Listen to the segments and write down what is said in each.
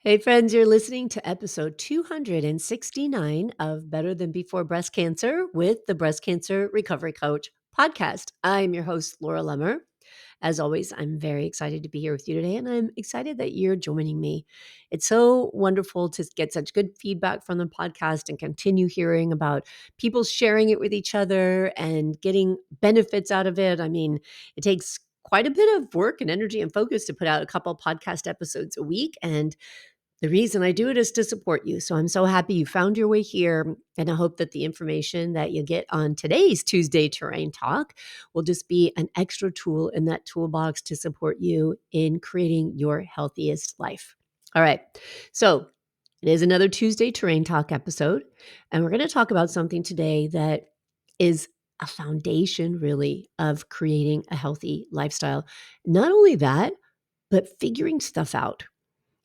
Hey, friends, you're listening to episode 269 of Better Than Before Breast Cancer with the Breast Cancer Recovery Coach podcast. I'm your host, Laura Lemmer. As always, I'm very excited to be here with you today, and I'm excited that you're joining me. It's so wonderful to get such good feedback from the podcast and continue hearing about people sharing it with each other and getting benefits out of it. I mean, it takes quite a bit of work and energy and focus to put out a couple podcast episodes a week. And the reason I do it is to support you. So I'm so happy you found your way here. And I hope that the information that you get on today's Tuesday Terrain Talk will just be an extra tool in that toolbox to support you in creating your healthiest life. All right. So it is another Tuesday Terrain Talk episode. And we're going to talk about something today that is a foundation, really, of creating a healthy lifestyle. Not only that, but figuring stuff out.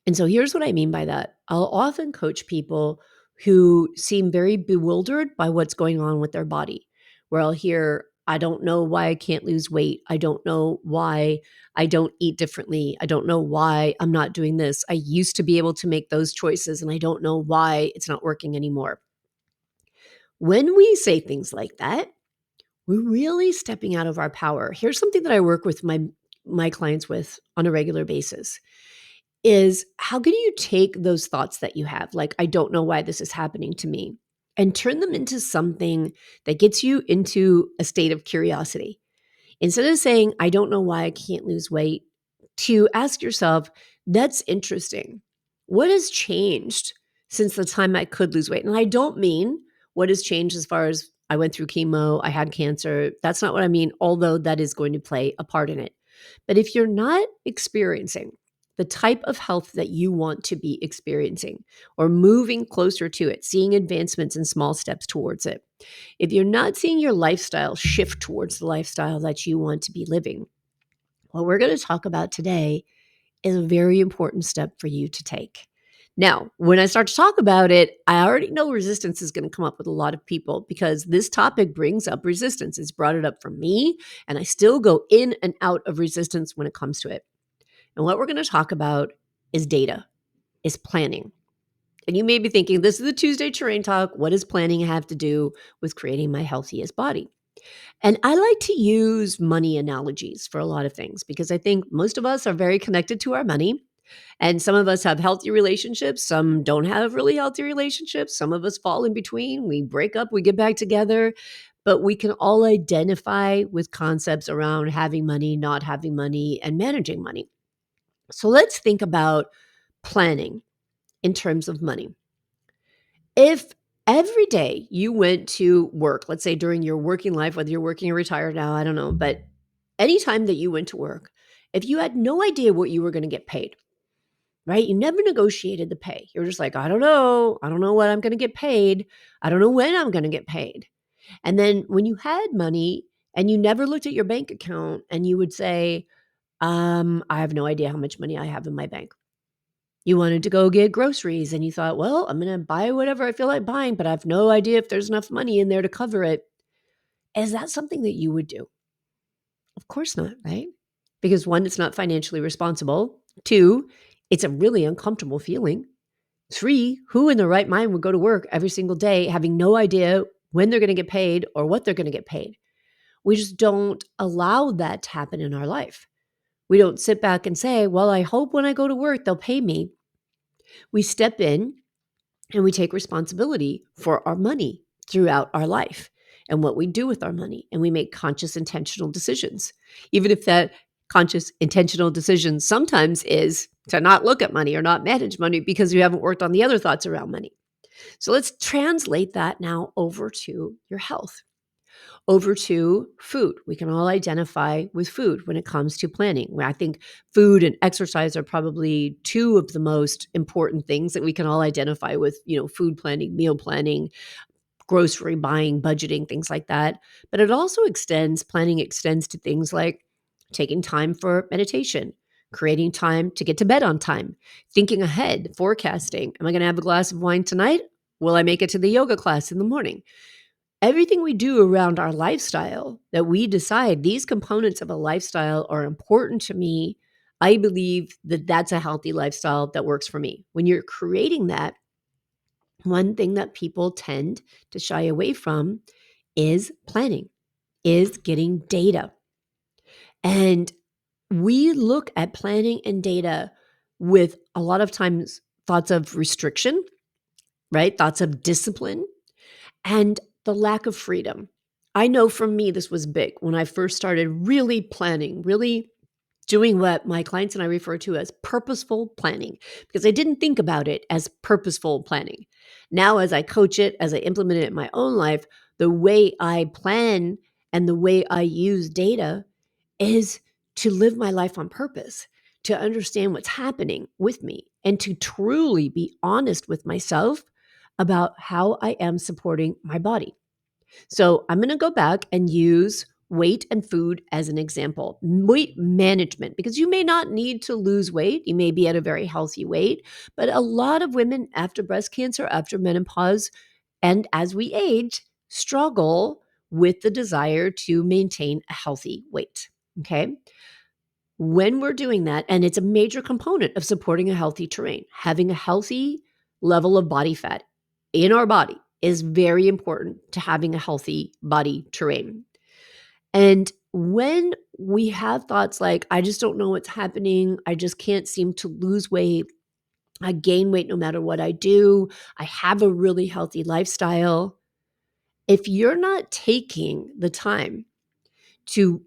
And so here's what I mean by that. I'll often coach people who seem very bewildered by what's going on with their body, where I'll hear, I don't know why I can't lose weight. I don't know why I don't eat differently. I don't know why I'm not doing this. I used to be able to make those choices, and I don't know why it's not working anymore. When we say things like that, we're really stepping out of our power. Here's something that I work with my clients with on a regular basis. Is how can you take those thoughts that you have, like, I don't know why this is happening to me, and turn them into something that gets you into a state of curiosity? Instead of saying, I don't know why I can't lose weight, to ask yourself, that's interesting. What has changed since the time I could lose weight? And I don't mean what has changed as far as I went through chemo, I had cancer. That's not what I mean, although that is going to play a part in it. But if you're not experiencing the type of health that you want to be experiencing or moving closer to it, seeing advancements and small steps towards it, if you're not seeing your lifestyle shift towards the lifestyle that you want to be living, what we're going to talk about today is a very important step for you to take. Now, when I start to talk about it, I already know resistance is going to come up with a lot of people because this topic brings up resistance. It's brought it up for me, and I still go in and out of resistance when it comes to it. And what we're going to talk about is data, is planning. And you may be thinking, this is the Tuesday Terrain Talk. What does planning have to do with creating my healthiest body? And I like to use money analogies for a lot of things because I think most of us are very connected to our money. And some of us have healthy relationships. Some don't have really healthy relationships. Some of us fall in between. We break up, we get back together. But we can all identify with concepts around having money, not having money, and managing money. So let's think about planning in terms of money. If every day you went to work, let's say during your working life, whether you're working or retired now, I don't know, but anytime that you went to work, if you had no idea what you were going to get paid, right? You never negotiated the pay. You're just like, I don't know. I don't know what I'm going to get paid. I don't know when I'm going to get paid. And then when you had money and you never looked at your bank account and you would say, I have no idea how much money I have in my bank. You wanted to go get groceries and you thought, well, I'm going to buy whatever I feel like buying, but I have no idea if there's enough money in there to cover it. Is that something that you would do? Of course not, right? Because one, it's not financially responsible. Two, it's a really uncomfortable feeling. Three, who in their right mind would go to work every single day having no idea when they're going to get paid or what they're going to get paid? We just don't allow that to happen in our life. We don't sit back and say, well, I hope when I go to work, they'll pay me. We step in and we take responsibility for our money throughout our life and what we do with our money. And we make conscious, intentional decisions, even if that conscious, intentional decision sometimes is to not look at money or not manage money because you haven't worked on the other thoughts around money. So let's translate that now over to your health, over to food. We can all identify with food when it comes to planning. I think food and exercise are probably two of the most important things that we can all identify with, food planning, meal planning, grocery buying, budgeting, things like that. But it also planning extends to things like taking time for meditation, creating time to get to bed on time, thinking ahead, forecasting. Am I going to have a glass of wine tonight? Will I make it to the yoga class in the morning? Everything we do around our lifestyle that we decide these components of a lifestyle are important to me. I believe that that's a healthy lifestyle that works for me. When you're creating that, one thing that people tend to shy away from is planning, is getting data. And we look at planning and data with a lot of times thoughts of restriction, right? Thoughts of discipline and the lack of freedom. I know for me, this was big when I first started really planning, really doing what my clients and I refer to as purposeful planning, because I didn't think about it as purposeful planning. Now, as I coach it, as I implement it in my own life, the way I plan and the way I use data is to live my life on purpose, to understand what's happening with me, and to truly be honest with myself about how I am supporting my body. So I'm going to go back and use weight and food as an example. Weight management, because you may not need to lose weight. You may be at a very healthy weight, but a lot of women after breast cancer, after menopause, and as we age, struggle with the desire to maintain a healthy weight. Okay. When we're doing that, and it's a major component of supporting a healthy terrain, having a healthy level of body fat in our body is very important to having a healthy body terrain. And when we have thoughts like, I just don't know what's happening, I just can't seem to lose weight, I gain weight no matter what I do, I have a really healthy lifestyle. If you're not taking the time to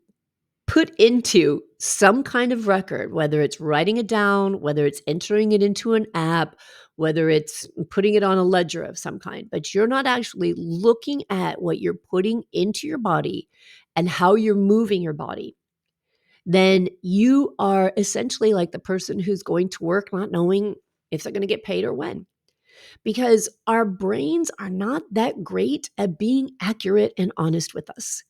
put into some kind of record, whether it's writing it down, whether it's entering it into an app, whether it's putting it on a ledger of some kind, but you're not actually looking at what you're putting into your body and how you're moving your body, then you are essentially like the person who's going to work not knowing if they're going to get paid or when. Because our brains are not that great at being accurate and honest with us.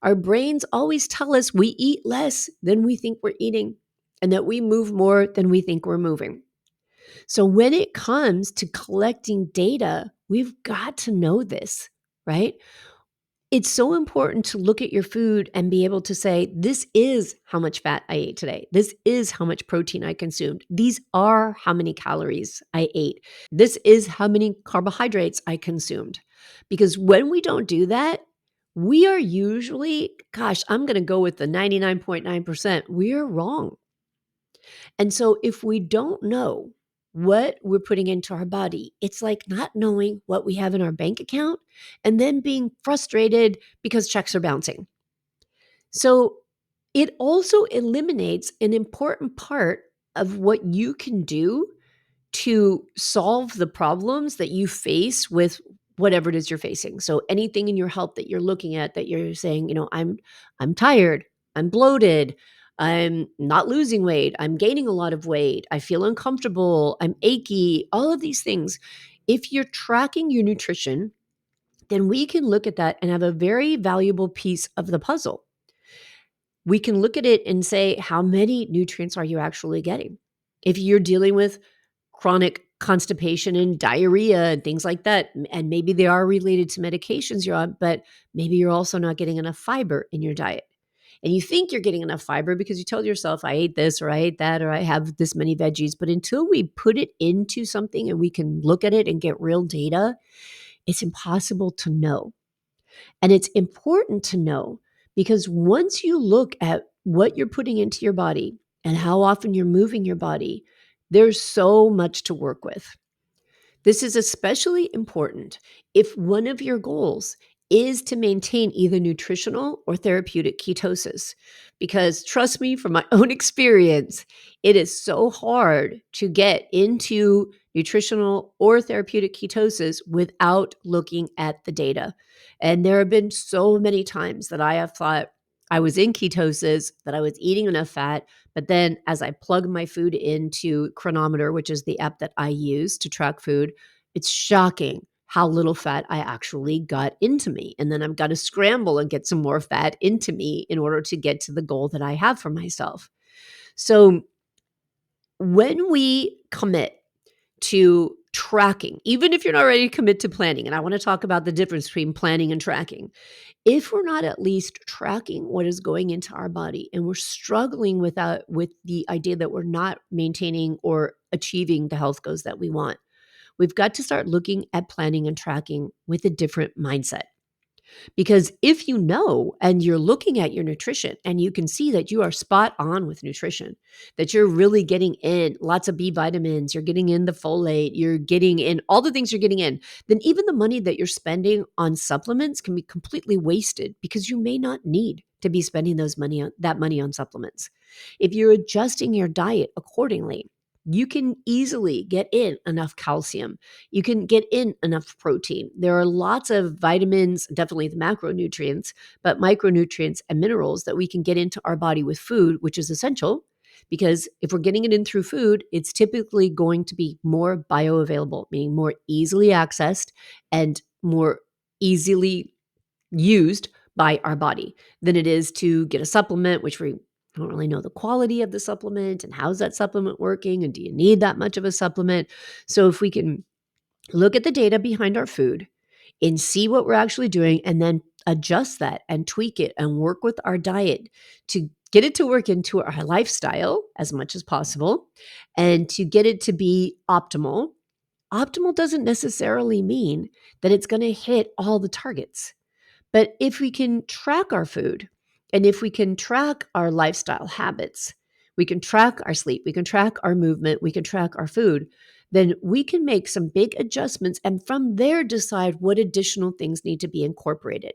Our brains always tell us we eat less than we think we're eating and that we move more than we think we're moving. So when it comes to collecting data, we've got to know this, right? It's so important to look at your food and be able to say, this is how much fat I ate today. This is how much protein I consumed. These are how many calories I ate. This is how many carbohydrates I consumed. Because when we don't do that, we are usually, gosh, I'm going to go with the 99.9%. We are wrong. And so if we don't know what we're putting into our body, it's like not knowing what we have in our bank account and then being frustrated because checks are bouncing. So it also eliminates an important part of what you can do to solve the problems that you face with whatever it is you're facing. So anything in your health that you're looking at that you're saying, I'm tired, I'm bloated, I'm not losing weight, I'm gaining a lot of weight, I feel uncomfortable, I'm achy, all of these things. If you're tracking your nutrition, then we can look at that and have a very valuable piece of the puzzle. We can look at it and say, how many nutrients are you actually getting? If you're dealing with chronic constipation and diarrhea and things like that, and maybe they are related to medications you're on, but maybe you're also not getting enough fiber in your diet. And you think you're getting enough fiber because you told yourself, I ate this or I ate that or I have this many veggies. But until we put it into something and we can look at it and get real data, it's impossible to know. And it's important to know because once you look at what you're putting into your body and how often you're moving your body, there's so much to work with. This is especially important if one of your goals is to maintain either nutritional or therapeutic ketosis. Because trust me, from my own experience, it is so hard to get into nutritional or therapeutic ketosis without looking at the data. And there have been so many times that I have thought I was in ketosis, that I was eating enough fat, but then as I plug my food into Chronometer, which is the app that I use to track food, it's shocking how little fat I actually got into me. And then I've got to scramble and get some more fat into me in order to get to the goal that I have for myself. So when we commit to tracking, even if you're not ready to commit to planning, and I want to talk about the difference between planning and tracking. If we're not at least tracking what is going into our body and we're struggling with the idea that we're not maintaining or achieving the health goals that we want, we've got to start looking at planning and tracking with a different mindset. Because if you know and you're looking at your nutrition and you can see that you are spot on with nutrition, that you're really getting in lots of B vitamins, you're getting in the folate, you're getting in all the things you're getting in, then even the money that you're spending on supplements can be completely wasted because you may not need to be spending that money on supplements. If you're adjusting your diet accordingly, you can easily get in enough calcium. You can get in enough protein. There are lots of vitamins, definitely the macronutrients, but micronutrients and minerals that we can get into our body with food, which is essential because if we're getting it in through food, it's typically going to be more bioavailable, meaning more easily accessed and more easily used by our body than it is to get a supplement, which we don't really know the quality of the supplement and how's that supplement working and do you need that much of a supplement. So if we can look at the data behind our food and see what we're actually doing and then adjust that and tweak it and work with our diet to get it to work into our lifestyle as much as possible and to get it to be optimal. Optimal doesn't necessarily mean that it's going to hit all the targets. But if we can track our food and if we can track our lifestyle habits, we can track our sleep, we can track our movement, we can track our food, then we can make some big adjustments and from there decide what additional things need to be incorporated.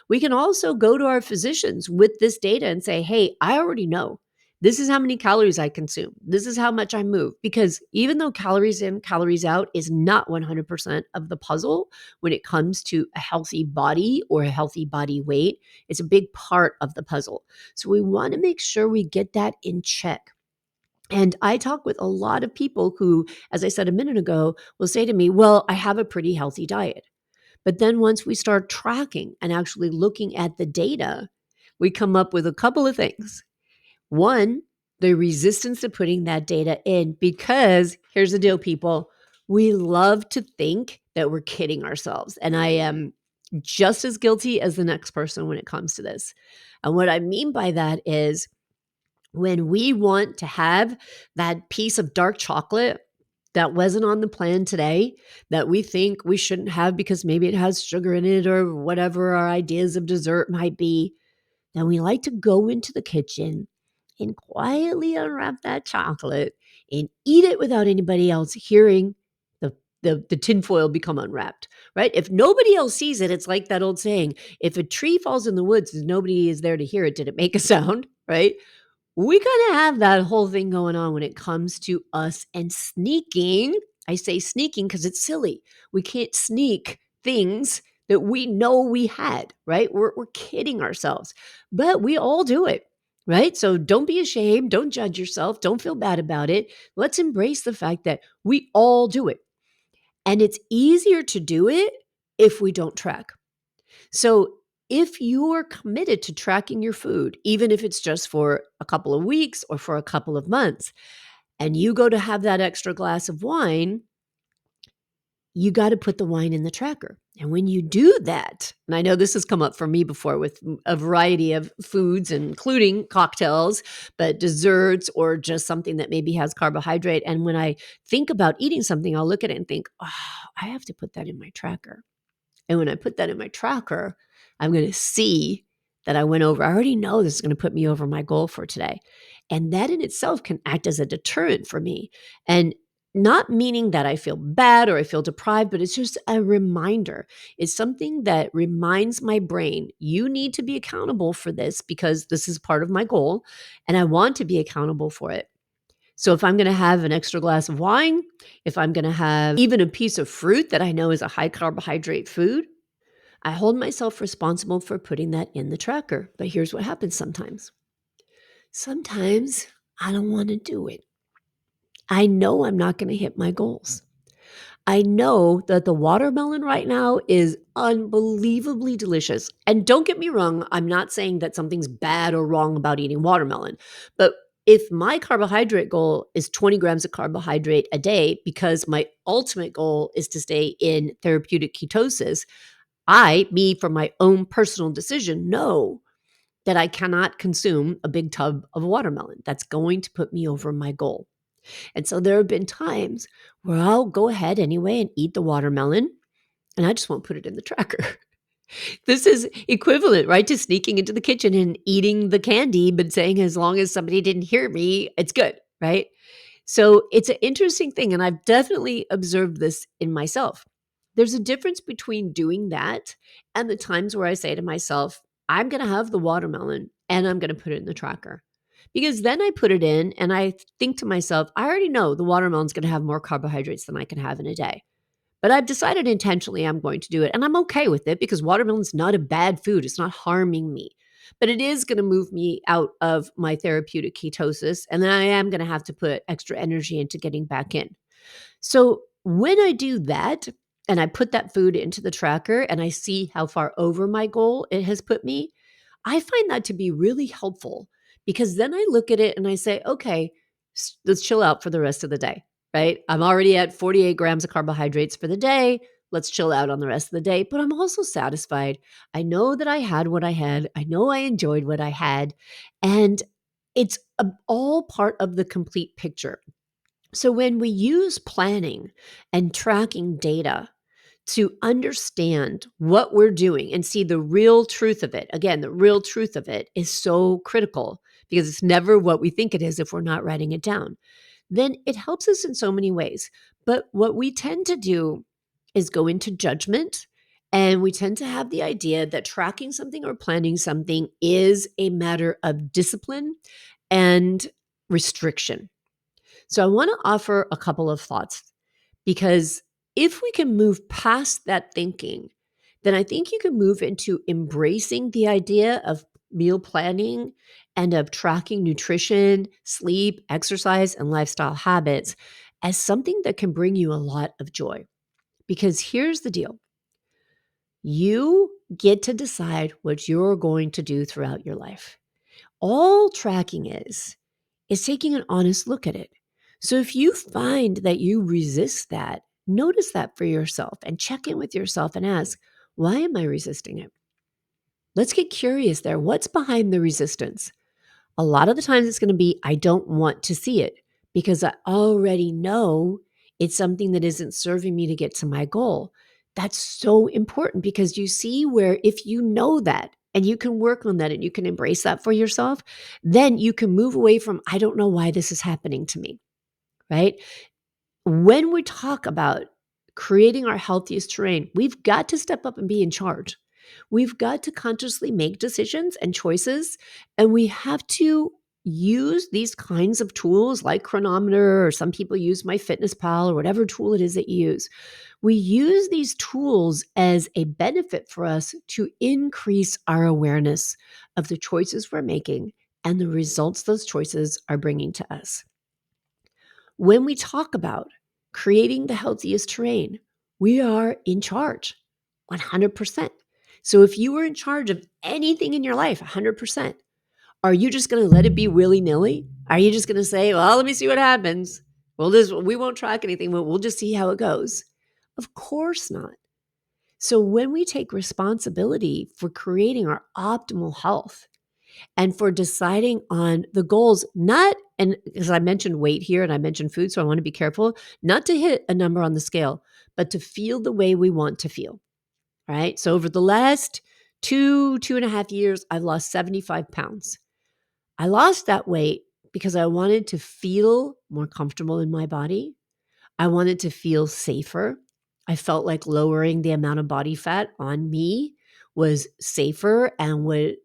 We can also go to our physicians with this data and say, hey, I already know. This is how many calories I consume. This is how much I move. Because even though calories in, calories out is not 100% of the puzzle, when it comes to a healthy body or a healthy body weight, it's a big part of the puzzle. So we want to make sure we get that in check. And I talk with a lot of people who, as I said a minute ago, will say to me, well, I have a pretty healthy diet. But then once we start tracking and actually looking at the data, we come up with a couple of things. One, the resistance to putting that data in, because here's the deal, people. We love to think that we're kidding ourselves. And I am just as guilty as the next person when it comes to this. And what I mean by that is when we want to have that piece of dark chocolate that wasn't on the plan today, that we think we shouldn't have because maybe it has sugar in it or whatever our ideas of dessert might be, then we like to go into the kitchen and quietly unwrap that chocolate and eat it without anybody else hearing the, the tinfoil become unwrapped, right? If nobody else sees it, it's like that old saying, if a tree falls in the woods and nobody is there to hear it, did it make a sound, right? We kind of have that whole thing going on when it comes to us and sneaking. I say sneaking because it's silly. We can't sneak things that we know we had, right? We're kidding ourselves, but we all do it, right? So don't be ashamed. Don't judge yourself. Don't feel bad about it. Let's embrace the fact that we all do it. And it's easier to do it if we don't track. So if you are committed to tracking your food, even if it's just for a couple of weeks or for a couple of months, and you go to have that extra glass of wine, you got to put the wine in the tracker. And when you do that, and I know this has come up for me before with a variety of foods, including cocktails, but desserts or just something that maybe has carbohydrate. And when I think about eating something, I'll look at it and think, oh, I have to put that in my tracker. And when I put that in my tracker, I'm going to see that I went over. I already know this is going to put me over my goal for today. And that in itself can act as a deterrent for me. And not meaning that I feel bad or I feel deprived, but it's just a reminder. It's something that reminds my brain, you need to be accountable for this because this is part of my goal and I want to be accountable for it. So if I'm going to have an extra glass of wine, if I'm going to have even a piece of fruit that I know is a high carbohydrate food, I hold myself responsible for putting that in the tracker. But here's what happens sometimes. Sometimes I don't want to do it. I know I'm not going to hit my goals. I know that the watermelon right now is unbelievably delicious. And don't get me wrong, I'm not saying that something's bad or wrong about eating watermelon, but if my carbohydrate goal is 20 grams of carbohydrate a day because my ultimate goal is to stay in therapeutic ketosis, me, from my own personal decision, know that I cannot consume a big tub of watermelon. That's going to put me over my goal. And so there have been times where I'll go ahead anyway and eat the watermelon, and I just won't put it in the tracker. This is equivalent, right, to sneaking into the kitchen and eating the candy, but saying as long as somebody didn't hear me, it's good, right? So it's an interesting thing, and I've definitely observed this in myself. There's a difference between doing that and the times where I say to myself, I'm going to have the watermelon and I'm going to put it in the tracker. Because then I put it in and I think to myself, I already know the watermelon's going to have more carbohydrates than I can have in a day. But I've decided intentionally I'm going to do it. And I'm okay with it because watermelon's not a bad food. It's not harming me. But it is going to move me out of my therapeutic ketosis. And then I am going to have to put extra energy into getting back in. So when I do that and I put that food into the tracker and I see how far over my goal it has put me, I find that to be really helpful because then I look at it and I say, okay, let's chill out for the rest of the day, right? I'm already at 48 grams of carbohydrates for the day. Let's chill out on the rest of the day. But I'm also satisfied. I know that I had what I had. I know I enjoyed what I had. And it's all part of the complete picture. So when we use planning and tracking data to understand what we're doing and see the real truth of it, again, the real truth of it is so critical because it's never what we think it is if we're not writing it down, then it helps us in so many ways. But what we tend to do is go into judgment, and we tend to have the idea that tracking something or planning something is a matter of discipline and restriction. So I want to offer a couple of thoughts because if we can move past that thinking, then I think you can move into embracing the idea of meal planning and of tracking nutrition, sleep, exercise, and lifestyle habits as something that can bring you a lot of joy. Because here's the deal: you get to decide what you're going to do throughout your life. All tracking is taking an honest look at it. So if you find that you resist that, notice that for yourself and check in with yourself and ask, why am I resisting it? Let's get curious there. What's behind the resistance? A lot of the times it's going to be, I don't want to see it because I already know it's something that isn't serving me to get to my goal. That's so important because you see where if you know that and you can work on that and you can embrace that for yourself, then you can move away from, I don't know why this is happening to me, right? When we talk about creating our healthiest terrain, we've got to step up and be in charge. We've got to consciously make decisions and choices, and we have to use these kinds of tools like chronometer, or some people use MyFitnessPal or whatever tool it is that you use. We use these tools as a benefit for us to increase our awareness of the choices we're making and the results those choices are bringing to us. When we talk about creating the healthiest terrain, we are in charge 100%. So if you were in charge of anything in your life 100%, are you just going to let it be willy-nilly? Are you just going to say, well, let me see what happens? We won't track anything, but we'll just see how it goes. Of course not. So when we take responsibility for creating our optimal health, and for deciding on the goals, not, and because I mentioned weight here and I mentioned food, so I want to be careful, not to hit a number on the scale, but to feel the way we want to feel, right? So over the last 2.5 years, I've lost 75 pounds. I lost that weight because I wanted to feel more comfortable in my body. I wanted to feel safer. I felt like lowering the amount of body fat on me was safer and would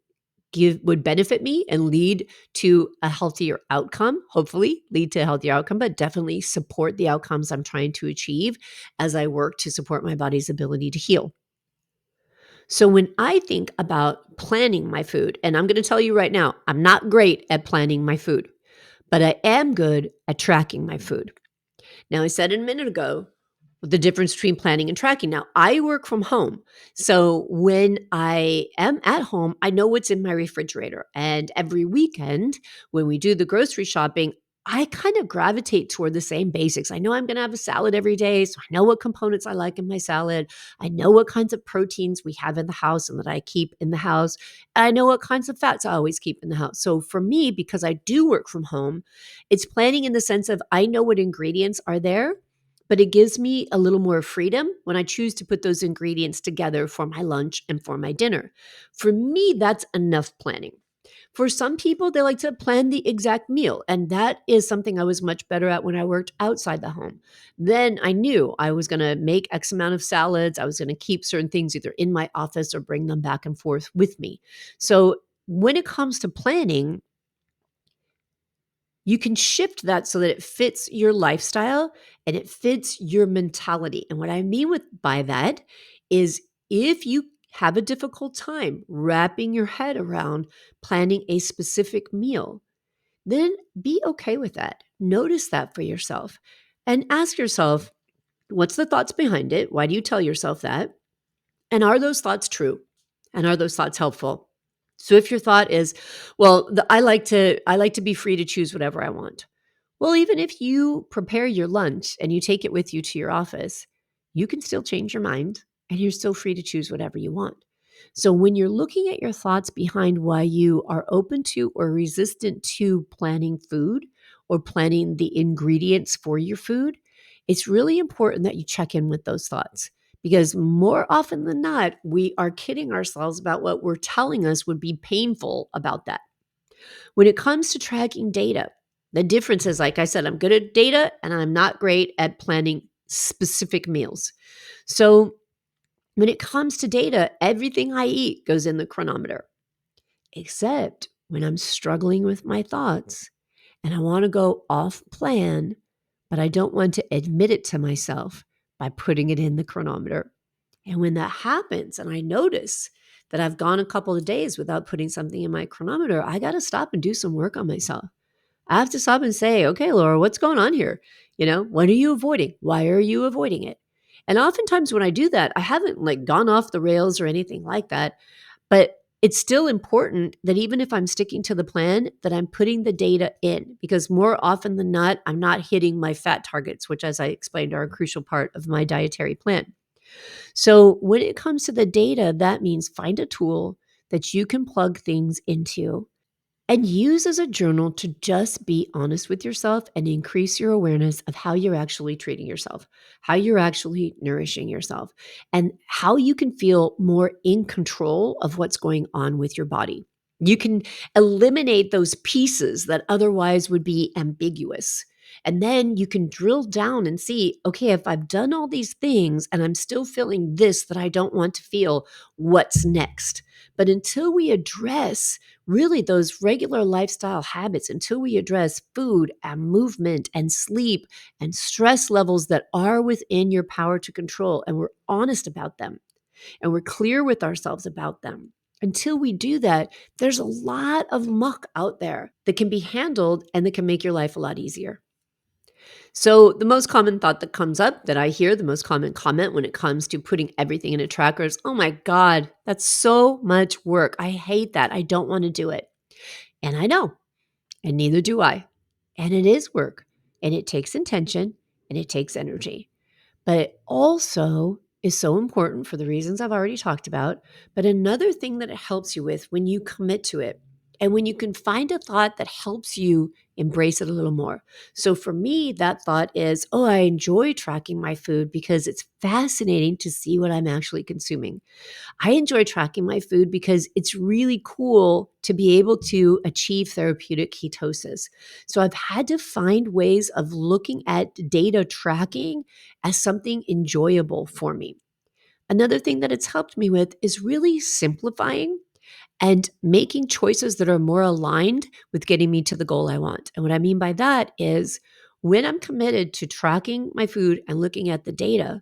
benefit me and lead to a healthier outcome, hopefully lead to a healthier outcome, but definitely support the outcomes I'm trying to achieve as I work to support my body's ability to heal. So when I think about planning my food, and I'm going to tell you right now, I'm not great at planning my food, but I am good at tracking my food. Now, I said a minute ago, the difference between planning and tracking. Now, I work from home. So when I am at home, I know what's in my refrigerator. And every weekend, when we do the grocery shopping, I kind of gravitate toward the same basics. I know I'm going to have a salad every day. So I know what components I like in my salad. I know what kinds of proteins we have in the house and that I keep in the house. And I know what kinds of fats I always keep in the house. So for me, because I do work from home, it's planning in the sense of I know what ingredients are there, but it gives me a little more freedom when I choose to put those ingredients together for my lunch and for my dinner. For me, that's enough planning. For some people, they like to plan the exact meal. And that is something I was much better at when I worked outside the home. Then I knew I was going to make X amount of salads. I was going to keep certain things either in my office or bring them back and forth with me. So when it comes to planning, you can shift that so that it fits your lifestyle and it fits your mentality. And what I mean with by that is if you have a difficult time wrapping your head around planning a specific meal, then be okay with that. Notice that for yourself and ask yourself, what's the thoughts behind it? Why do you tell yourself that? And are those thoughts true? And are those thoughts helpful? So if your thought is, well, I like to be free to choose whatever I want. Well, even if you prepare your lunch and you take it with you to your office, you can still change your mind and you're still free to choose whatever you want. So, when you're looking at your thoughts behind why you are open to or resistant to planning food or planning the ingredients for your food, it's really important that you check in with those thoughts because more often than not, we are kidding ourselves about what we're telling us would be painful about that. When it comes to tracking data, the difference is, like I said, I'm good at data and I'm not great at planning specific meals. So when it comes to data, everything I eat goes in the chronometer, except when I'm struggling with my thoughts and I want to go off plan, but I don't want to admit it to myself by putting it in the chronometer. And when that happens and I notice that I've gone a couple of days without putting something in my chronometer, I got to stop and do some work on myself. I have to stop and say, okay, Laura, what's going on here? What are you avoiding? Why are you avoiding it? And oftentimes when I do that, I haven't like gone off the rails or anything like that, but it's still important that even if I'm sticking to the plan, that I'm putting the data in because more often than not, I'm not hitting my fat targets, which as I explained are a crucial part of my dietary plan. So when it comes to the data, that means find a tool that you can plug things into and use as a journal to just be honest with yourself and increase your awareness of how you're actually treating yourself, how you're actually nourishing yourself, and how you can feel more in control of what's going on with your body. You can eliminate those pieces that otherwise would be ambiguous. And then you can drill down and see, okay, if I've done all these things and I'm still feeling this that I don't want to feel, what's next? But until we address really those regular lifestyle habits, until we address food and movement and sleep and stress levels that are within your power to control, and we're honest about them and we're clear with ourselves about them. Until we do that, there's a lot of muck out there that can be handled and that can make your life a lot easier. So, the most common thought that comes up that I hear, the most common comment when it comes to putting everything in a tracker is, oh my God, that's so much work. I hate that. I don't want to do it. And I know, and neither do I. And it is work, and it takes intention, and it takes energy. But it also is so important for the reasons I've already talked about. But another thing that it helps you with when you commit to it and when you can find a thought that helps you embrace it a little more. So for me, that thought is, oh, I enjoy tracking my food because it's fascinating to see what I'm actually consuming. I enjoy tracking my food because it's really cool to be able to achieve therapeutic ketosis. So I've had to find ways of looking at data tracking as something enjoyable for me. Another thing that it's helped me with is really simplifying and making choices that are more aligned with getting me to the goal I want. And what I mean by that is when I'm committed to tracking my food and looking at the data,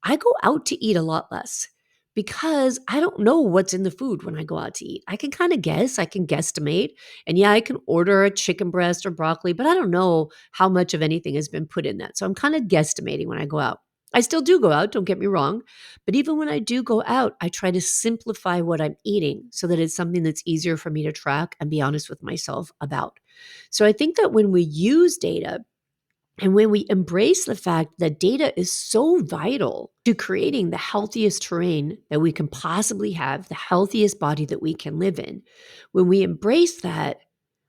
I go out to eat a lot less because I don't know what's in the food when I go out to eat. I can kind of guess, I can guesstimate. And yeah, I can order a chicken breast or broccoli, but I don't know how much of anything has been put in that. So I'm kind of guesstimating when I go out. I still do go out, don't get me wrong. But even when I do go out, I try to simplify what I'm eating so that it's something that's easier for me to track and be honest with myself about. So I think that when we use data, and when we embrace the fact that data is so vital to creating the healthiest terrain that we can possibly have, the healthiest body that we can live in, when we embrace that,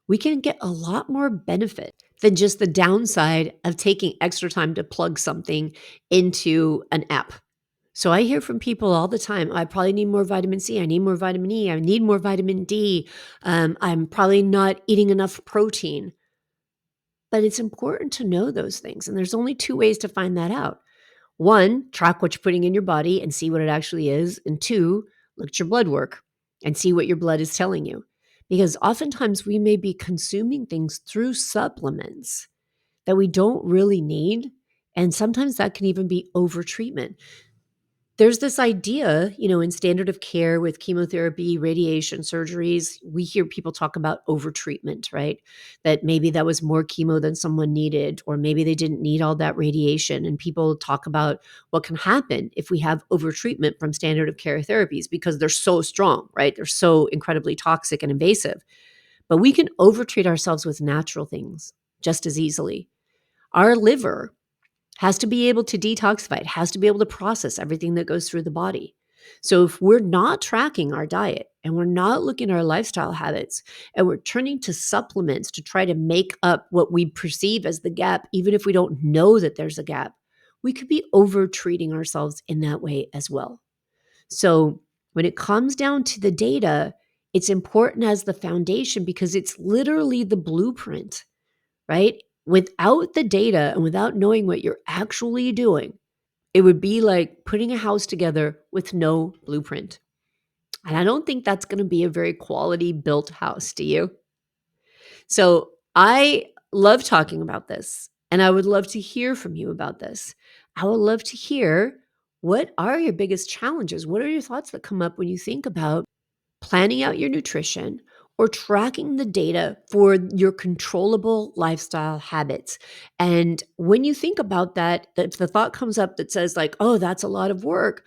we can get a lot more benefit than just the downside of taking extra time to plug something into an app. So I hear from people all the time, I probably need more vitamin C, I need more vitamin E, I need more vitamin D, I'm probably not eating enough protein. But it's important to know those things, and there's only 2 ways to find that out. 1, track what you're putting in your body and see what it actually is, and 2, look at your blood work and see what your blood is telling you. Because oftentimes we may be consuming things through supplements that we don't really need, and sometimes that can even be over-treatment. There's this idea, in standard of care with chemotherapy, radiation, surgeries, we hear people talk about overtreatment, right? That maybe that was more chemo than someone needed, or maybe they didn't need all that radiation. And people talk about what can happen if we have overtreatment from standard of care therapies because they're so strong, right? They're so incredibly toxic and invasive. But we can overtreat ourselves with natural things just as easily. Our liver has to be able to detoxify. It has to be able to process everything that goes through the body. So if we're not tracking our diet and we're not looking at our lifestyle habits and we're turning to supplements to try to make up what we perceive as the gap, even if we don't know that there's a gap, we could be over treating ourselves in that way as well. So when it comes down to the data, it's important as the foundation because it's literally the blueprint, right? Without the data and without knowing what you're actually doing, it would be like putting a house together with no blueprint. And I don't think that's going to be a very quality built house, do you? So I love talking about this, and I would love to hear from you about this. I would love to hear, what are your biggest challenges? What are your thoughts that come up when you think about planning out your nutrition or tracking the data for your controllable lifestyle habits? And when you think about that, if the thought comes up that says like, oh, that's a lot of work,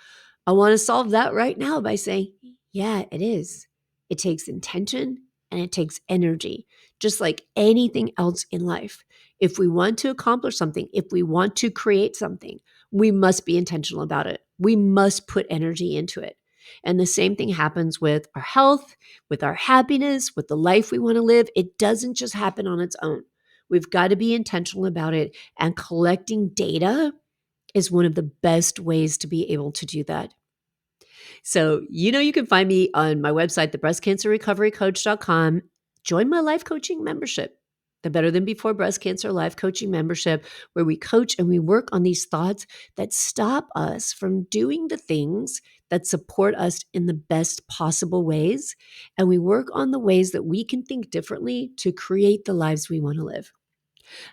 I want to solve that right now by saying, yeah, it is. It takes intention and it takes energy, just like anything else in life. If we want to accomplish something, if we want to create something, we must be intentional about it. We must put energy into it. And the same thing happens with our health, with our happiness, with the life we want to live. It doesn't just happen on its own. We've got to be intentional about it. And collecting data is one of the best ways to be able to do that. So, you can find me on my website, thebreastcancerrecoverycoach.com. Join my life coaching membership, the Better Than Before Breast Cancer Life Coaching Membership, where we coach and we work on these thoughts that stop us from doing the things that support us in the best possible ways. And we work on the ways that we can think differently to create the lives we want to live.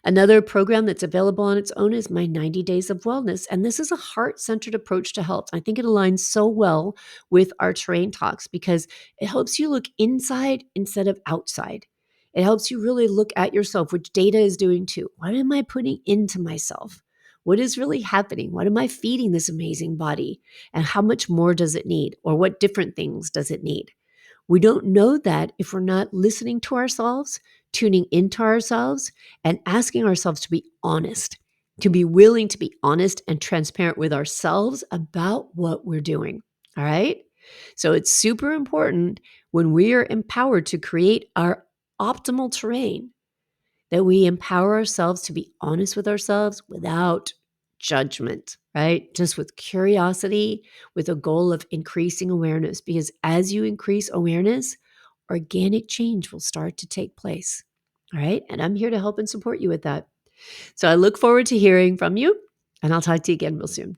Another program that's available on its own is my 90 Days of Wellness. And this is a heart centered approach to health. I think it aligns so well with our terrain talks because it helps you look inside instead of outside. It helps you really look at yourself, which data is doing too. What am I putting into myself? What is really happening? What am I feeding this amazing body? And how much more does it need? Or what different things does it need? We don't know that if we're not listening to ourselves, tuning into ourselves, and asking ourselves to be honest, to be willing to be honest and transparent with ourselves about what we're doing. All right. So it's super important when we are empowered to create our optimal terrain that we empower ourselves to be honest with ourselves without judgment, right? Just with curiosity, with a goal of increasing awareness. Because as you increase awareness, organic change will start to take place. All right. And I'm here to help and support you with that. So I look forward to hearing from you, and I'll talk to you again real soon.